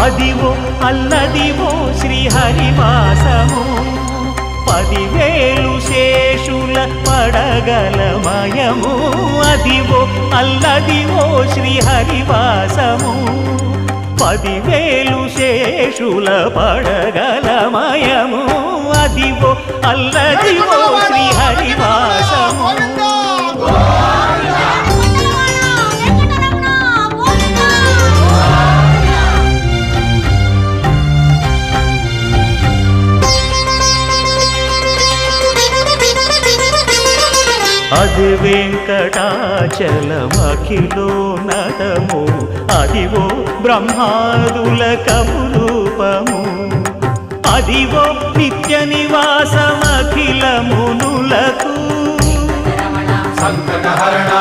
అదివో అల్లదివో శ్రీహరివాసము 10,000 శేషుల పడగలమయము అదివో అల్లదివో శ్రీహరివాసము 10,000 శేషుల పడగలమయము అదివో అల్లదివో శ్రీహరివాసము అది వెంకటాచలమఖిలోన్నతము అదివో బ్రహ్మాదుల కపురూపము అదివో నిత్య నివాసమఖిల మునులకు సంకటహరణ